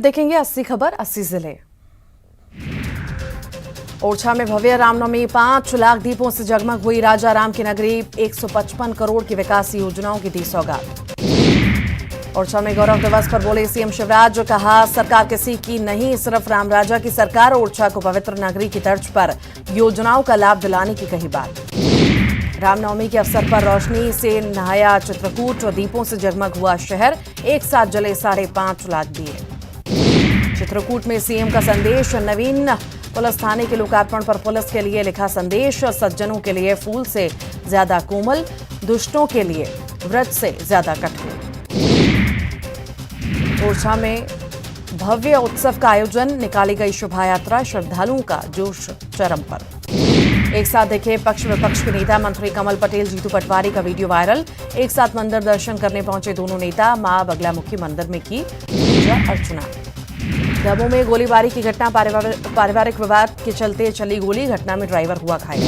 देखेंगे 80 खबर 80 जिले। ओरछा में भव्य रामनवमी 5 लाख दीपों से जगमग हुई राजा राम की नगरी। 155 करोड़ की विकास योजनाओं की दी सौगात। ओरछा में गौरव दिवस पर बोले सीएम शिवराज, कहा सरकार किसी की नहीं, सिर्फ राम राजा की सरकार। ओरछा को पवित्र नगरी की तर्ज पर योजनाओं का लाभ दिलाने की कही बात। रामनवमी के अवसर पर रोशनी से नहाया चित्रकूट और दीपों से जगमग हुआ शहर। एक साथ जले 5.5 लाख दिए। चित्रकूट में सीएम का संदेश। नवीन पुलिस थाने के लोकार्पण पर पुलिस के लिए लिखा संदेश। सज्जनों के लिए फूल से ज्यादा कोमल, दुष्टों के लिए व्रत से ज्यादा कठोर। ओरछा में भव्य उत्सव का आयोजन, निकाली गई शोभा यात्रा। श्रद्धालुओं का जोश चरम पर। एक साथ देखे पक्ष विपक्ष के नेता। मंत्री कमल पटेल, जीतू पटवारी का वीडियो वायरल। एक साथ मंदिर दर्शन करने पहुंचे दोनों नेता। मां बगलामुखी मंदिर में की पूजा अर्चना। दमोह में गोलीबारी की घटना, पारिवारिक विवाद के चलते चली गोली, घटना में ड्राइवर हुआ घायल।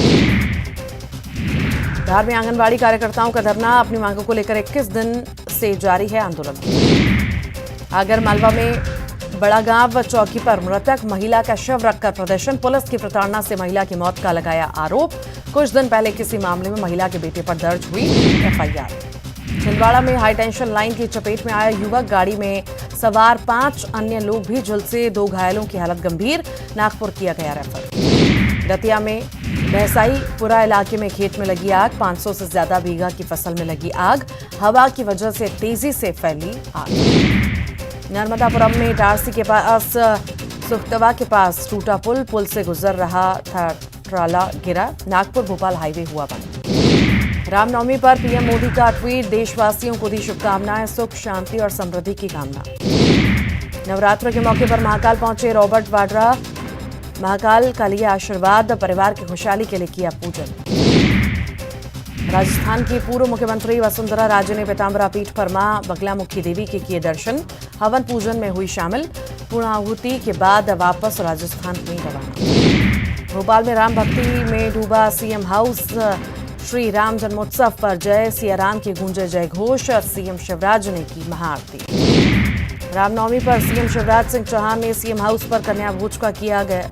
धार में आंगनबाड़ी कार्यकर्ताओं का धरना, अपनी मांगों को लेकर 21 दिन से जारी है आंदोलन। आगर मालवा में बड़ा गांव चौकी पर मृतक महिला का शव रखकर प्रदर्शन। पुलिस की प्रताड़ना से महिला की मौत का लगाया आरोप। कुछ दिन पहले किसी मामले में महिला के बेटे पर दर्ज हुई एफआईआर। छिंदवाड़ा में हाई टेंशन लाइन की चपेट में आया युवक, गाड़ी में सवार 5 अन्य लोग भी झुलसे। 2 घायलों की हालत गंभीर, नागपुर किया गया रेफर। दतिया में भैंसाईपुरा इलाके में खेत में लगी आग। 500 से ज्यादा बीघा की फसल में लगी आग। हवा की वजह से तेजी से फैली आग। नर्मदापुरम में इटारसी के पास सुखतवा के पास टूटा पुल से गुजर रहा था ट्राला गिरा। नागपुर भोपाल हाईवे हुआ बंद। रामनवमी पर पीएम मोदी का ट्वीट, देशवासियों को दी शुभकामनाएं, सुख शांति और समृद्धि की कामना। नवरात्र के मौके पर महाकाल पहुंचे रॉबर्ट वाड्रा। महाकाल का लिया आशीर्वाद, परिवार की खुशहाली के लिए किया पूजन। राजस्थान की पूर्व मुख्यमंत्री वसुंधरा राजे ने पीताम्बरा पीठ पर मां बगलामुखी देवी के किए दर्शन। हवन पूजन में हुई शामिल। पूर्णाहुति के बाद वापस राजस्थान में रवाना। भोपाल में राम भक्ति में डूबा सीएम हाउस। श्री राम जन्मोत्सव पर जय सिया राम की गूंजे जय घोष। सीएम शिवराज ने की महाआरती। रामनवमी पर सीएम शिवराज सिंह चौहान ने सीएम हाउस पर कन्या भोज का किया गया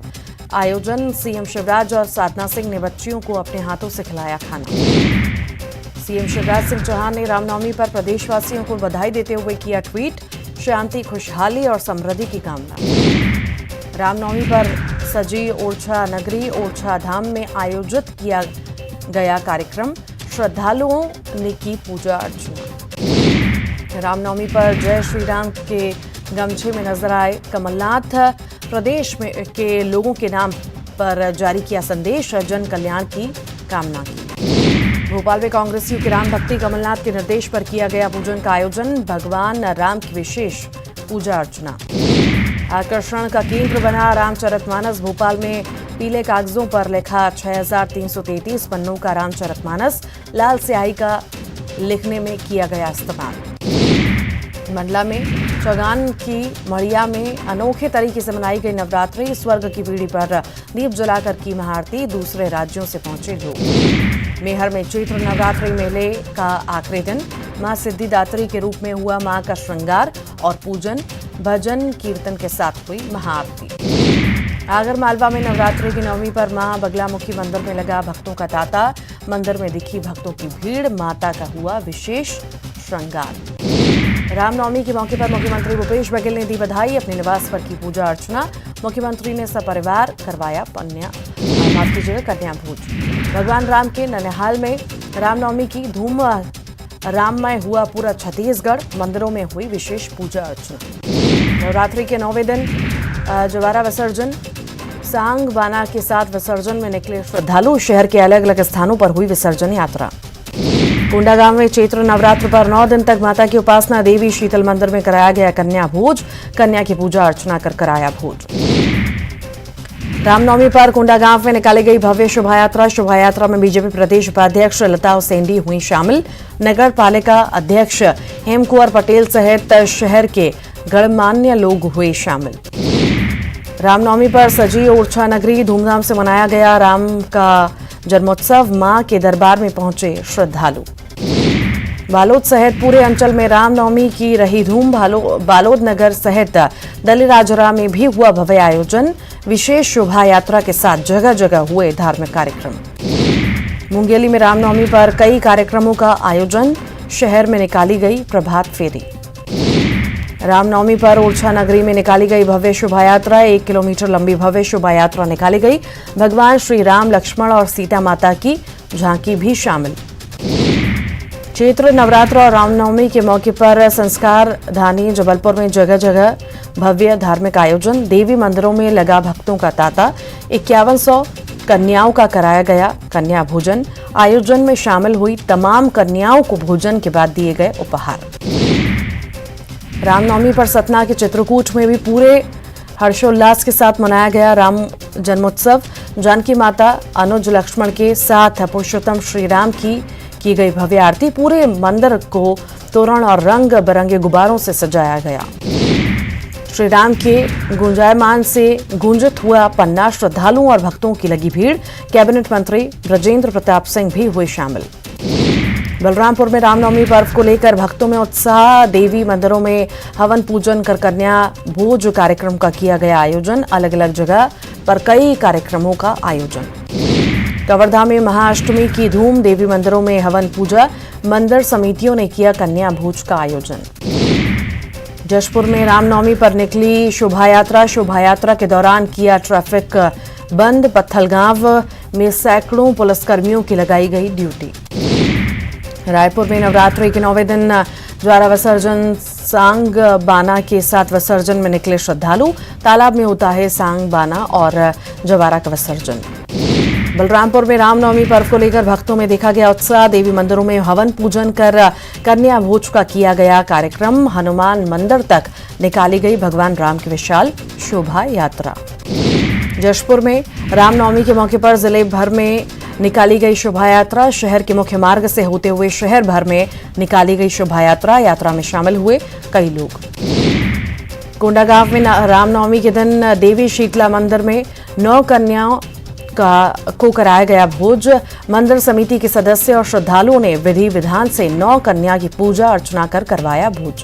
आयोजन। सीएम शिवराज और साधना सिंह ने बच्चियों को अपने हाथों से खिलाया खाना। सीएम शिवराज सिंह चौहान ने रामनवमी पर प्रदेशवासियों को बधाई देते हुए किया ट्वीट, शांति, खुशहाली और समृद्धि की कामना। रामनवमी पर सजी ओरछा नगरी। ओरछा धाम में आयोजित किया गया कार्यक्रम, श्रद्धालुओं ने की पूजा अर्चना। रामनवमी पर जय श्री राम के गमछे में नजर आए कमलनाथ। प्रदेश में के लोगों के नाम पर जारी किया संदेश, जन कल्याण की कामना की। भोपाल में कांग्रेसियों की राम भक्ति, कमलनाथ के निर्देश पर किया गया पूजन का आयोजन। भगवान राम की विशेष पूजा अर्चना। आकर्षण का केंद्र बना रामचरितमानस। भोपाल में पीले कागजों पर लिखा 6333 पन्नों का रामचरितमानस। लाल स्याही का लिखने में किया गया इस्तेमाल। मंडला में चौगान की मड़िया में अनोखे तरीके से मनाई गई नवरात्रि। स्वर्ग की पीढ़ी पर दीप जलाकर की महाआरती। दूसरे राज्यों से पहुंचे लोग। मेहर में चैत्र नवरात्रि मेले का आखिरी दिन। मां सिद्धिदात्री के रूप में हुआ मां का श्रृंगार और पूजन। भजन कीर्तन के साथ हुई महाआरती। आगर मालवा में नवरात्रि की नवमी पर मां बगलामुखी मंदिर में लगा भक्तों का तांता। मंदिर में दिखी भक्तों की भीड़। माता का हुआ विशेष श्रृंगार। रामनवमी के मौके पर मुख्यमंत्री भूपेश बघेल ने दी बधाई। अपने निवास पर की पूजा अर्चना। मुख्यमंत्री ने सपरिवार करवाया कन्या भोज। भगवान राम के ननिहाल में रामनवमी की धूम राममय हुआ पूरा छत्तीसगढ़। मंदिरों में हुई विशेष पूजा अर्चना। नवरात्रि के 9वें दिन जवारा विसर्जन। सांग बाना के साथ विसर्जन में निकले श्रद्धालु। शहर के अलग अलग स्थानों पर हुई विसर्जन यात्रा। कोंडागांव में चैत्र नवरात्र पर 9 दिन तक माता की उपासना। देवी शीतल मंदिर में कराया गया कन्या भोज। कन्या की पूजा अर्चना कर कराया भोज। रामनवमी पर कोंडागांव में निकाली गई भव्य शोभा यात्रा। शोभा यात्रा में बीजेपी प्रदेश उपाध्यक्ष लता उसेंडी हुई शामिल। नगर पालिका अध्यक्ष हेमकुंवर पटेल सहित शहर के गणमान्य लोग हुए शामिल। रामनवमी पर सजी ओरछा नगरी। धूमधाम से मनाया गया राम का जन्मोत्सव। मां के दरबार में पहुंचे श्रद्धालु। बालोद सहित पूरे अंचल में रामनवमी की रही धूम। बालोद नगर सहित दलीराजरा में भी हुआ भव्य आयोजन। विशेष शोभा यात्रा के साथ जगह जगह हुए धार्मिक कार्यक्रम। मुंगेली में रामनवमी पर कई कार्यक्रमों का आयोजन। शहर में निकाली गई प्रभात फेरी। रामनवमी पर ओरछा नगरी में निकाली गई भव्य शोभा यात्रा। 1 किलोमीटर लंबी भव्य शोभा यात्रा निकाली गई। भगवान श्री राम, लक्ष्मण और सीता माता की झांकी भी शामिल। चैत्र नवरात्र और रामनवमी के मौके पर संस्कार धानी जबलपुर में जगह जगह भव्य धार्मिक आयोजन। देवी मंदिरों में लगा भक्तों का तांता। 5100 कन्याओं का कराया गया कन्या भोजन। आयोजन में शामिल हुई तमाम कन्याओं को भोजन के बाद दिए गए उपहार। रामनवमी पर सतना के चित्रकूट में भी पूरे हर्षोल्लास के साथ मनाया गया राम जन्मोत्सव। जानकी माता, अनुज लक्ष्मण के साथ पुरुषोत्तम श्री राम की गई भव्य आरती। पूरे मंदिर को तोरण और रंग बिरंगे गुब्बारों से सजाया गया। श्री राम के गुंजायमान से गूंजित हुआ पन्ना। श्रद्धालुओं और भक्तों की लगी भीड़। कैबिनेट मंत्री ब्रजेंद्र प्रताप सिंह भी हुए शामिल। बलरामपुर में रामनवमी पर्व को लेकर भक्तों में उत्साह। देवी मंदिरों में हवन पूजन कर कन्या भोज कार्यक्रम का किया गया आयोजन। अलग अलग जगह पर कई कार्यक्रमों का आयोजन। कवर्धा में महाअष्टमी की धूम। देवी मंदिरों में हवन पूजा। मंदिर समितियों ने किया कन्या भोज का आयोजन। जशपुर में रामनवमी पर निकली शोभा यात्रा। शोभा यात्रा के दौरान किया ट्रैफिक बंद। पत्थलगांव में सैकड़ों पुलिसकर्मियों की लगाई गई ड्यूटी। रायपुर में नवरात्रि के 9वें दिन ज्वारा विसर्जन। सांग बाना के साथ विसर्जन में निकले श्रद्धालु। तालाब में होता है सांग बाना और जवारा का विसर्जन। बलरामपुर में रामनवमी पर्व को लेकर भक्तों में देखा गया उत्साह। देवी मंदिरों में हवन पूजन कर कन्या भोज का किया गया कार्यक्रम। हनुमान मंदिर तक निकाली गई भगवान राम की विशाल शोभा यात्रा। जशपुर में रामनवमी के मौके पर जिले भर में निकाली गई शोभा यात्रा। शहर के मुख्य मार्ग से होते हुए शहर भर में निकाली गई शोभा यात्रा। यात्रा में शामिल हुए कई लोग। कोंडागांव में रामनवमी के दिन देवी शीतला मंदिर में 9 कन्याओं को कराया गया भोज। मंदिर समिति के सदस्य और श्रद्धालुओं ने विधि विधान से 9 कन्या की पूजा अर्चना कर करवाया भोज।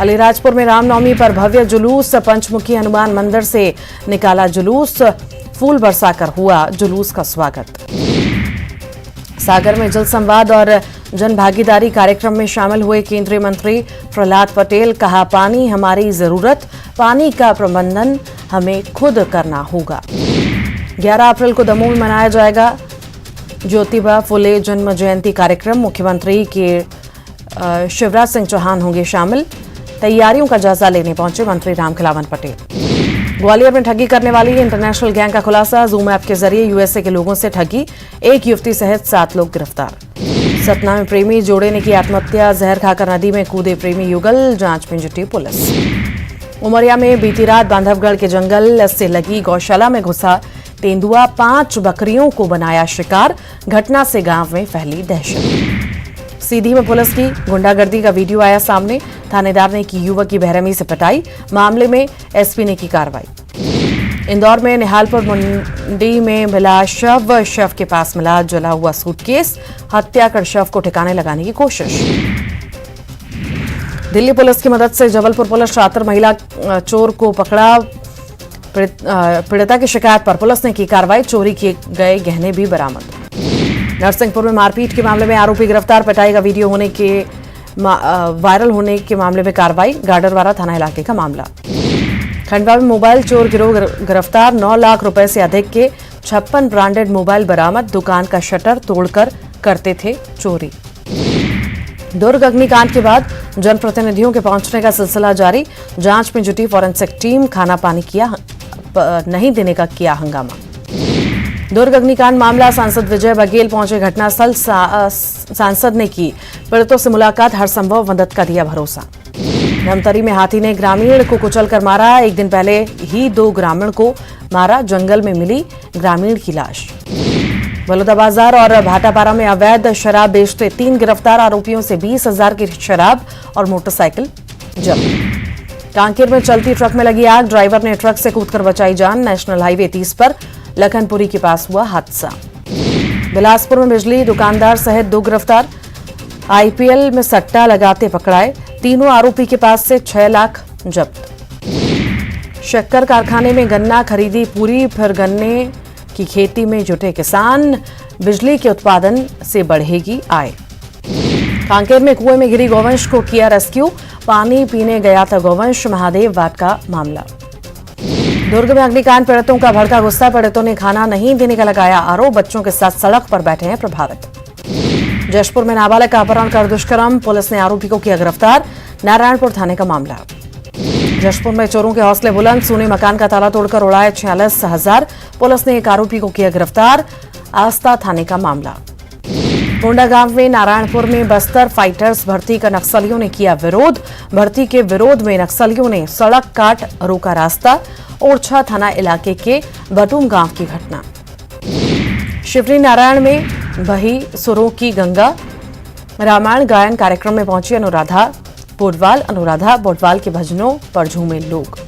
अलीराजपुर में रामनवमी पर भव्य जुलूस। पंचमुखी हनुमान मंदिर से निकाला जुलूस। फूल बरसाकर हुआ जुलूस का स्वागत। सागर में जल संवाद और जन भागीदारी कार्यक्रम में शामिल हुए केंद्रीय मंत्री प्रहलाद पटेल। कहा, पानी हमारी जरूरत, पानी का प्रबंधन हमें खुद करना होगा। 11 अप्रैल को दमोह में मनाया जाएगा ज्योतिबा फुले जन्म जयंती कार्यक्रम। मुख्यमंत्री के शिवराज सिंह चौहान होंगे शामिल। तैयारियों का जायजा लेने पहुंचे मंत्री रामखिलावन पटेल। ग्वालियर में ठगी करने वाली इंटरनेशनल गैंग का खुलासा। जूम ऐप के जरिए यूएसए के लोगों से ठगी। 1 युवती सहित 7 लोग गिरफ्तार। सतना में प्रेमी जोड़े ने की आत्महत्या। जहर खाकर नदी में कूदे प्रेमी युगल। जांच में जुटी पुलिस। उमरिया में बीती रात बांधवगढ़ के जंगल से लगी गौशाला में घुसा तेंदुआ। 5 बकरियों को बनाया शिकार। घटना से गांव में फैली दहशत। सीधी में पुलिस की गुंडागर्दी का वीडियो आया सामने। थानेदार ने की युवक की बेरहमी से पिटाई। मामले में एसपी ने की कार्रवाई। इंदौर में निहालपुर मंडी में मिला शव के पास मिला जला हुआ सूटकेस। हत्या कर शव को ठिकाने लगाने की कोशिश। दिल्ली पुलिस की मदद से जबलपुर पुलिस शातिर महिला चोर को पकड़ा। पीड़िता की शिकायत पर पुलिस ने की कार्रवाई। चोरी किए गए गहने भी बरामद। नरसिंहपुर में मारपीट के मामले में आरोपी गिरफ्तार। पिटाई का वीडियो वायरल होने के मामले में कार्रवाई। गाडरवारा थाना इलाके का मामला। खंडवा में मोबाइल चोर गिरोह गिरफ्तार। 9 लाख रुपए से अधिक के 56 ब्रांडेड मोबाइल बरामद। दुकान का शटर तोड़कर करते थे चोरी। दुर्ग अग्निकांड के बाद जनप्रतिनिधियों के पहुंचने का सिलसिला जारी। जांच में जुटी फॉरेंसिक टीम। खाना पानी नहीं देने का किया हंगामा। दुर्ग अग्निकांड मामला। सांसद विजय बघेल पहुंचे घटनास्थल। सांसद ने की पीड़ितों से मुलाकात। हर संभव मदद का दिया भरोसा। धमतरी में हाथी ने ग्रामीण को कुचलकर मारा। 1 दिन पहले ही 2 ग्रामीण को मारा। जंगल में मिली ग्रामीण की लाश। बलौदाबाजार और भाटापारा में अवैध शराब बेचते 3 गिरफ्तार। आरोपियों से 20,000 की शराब और मोटरसाइकिल जब्त। कांकेर में चलती ट्रक में लगी आग। ड्राइवर ने ट्रक से कूदकर बचाई जान। नेशनल हाईवे 30 पर लखनपुरी के पास हुआ हादसा। बिलासपुर में बिजली दुकानदार सहित 2 गिरफ्तार। आईपीएल में सट्टा लगाते पकड़ाए, तीनों आरोपी के पास से 6 लाख जब्त। शक्कर कारखाने में गन्ना खरीदी पूरी, फिर गन्ने की खेती में जुटे किसान, बिजली के उत्पादन से बढ़ेगी आय। कांकेर में कुएं में गिरी गौवंश को किया रेस्क्यू, पानी पीने गया था गौवंश, महादेव वाट का मामला। दुर्ग में अग्निकांड पीड़ितों का भड़का गुस्सा, पीड़ितों ने खाना नहीं देने का लगाया आरोप, बच्चों के साथ सड़क पर बैठे हैं प्रभावित। जशपुर में नाबालिग का अपहरण कर दुष्कर्म, पुलिस ने आरोपी को किया गिरफ्तार, नारायणपुर थाने का मामला। जशपुर में चोरों के हौसले बुलंद, सोने मकान का ताला तोड़कर उड़ाए 46,000, पुलिस ने एक आरोपी को किया गिरफ्तार, आस्था थाने का मामला। कोंडागांव में नारायणपुर में बस्तर फाइटर्स भर्ती का नक्सलियों ने किया विरोध, भर्ती के विरोध में नक्सलियों ने सड़क काट रोका रास्ता, ओरछा थाना इलाके के बटूम गांव की घटना। शिवरी नारायण में बही सुरों की गंगा, रामायण गायन कार्यक्रम में पहुंची अनुराधा बोडवाल के भजनों पर झूमे लोग।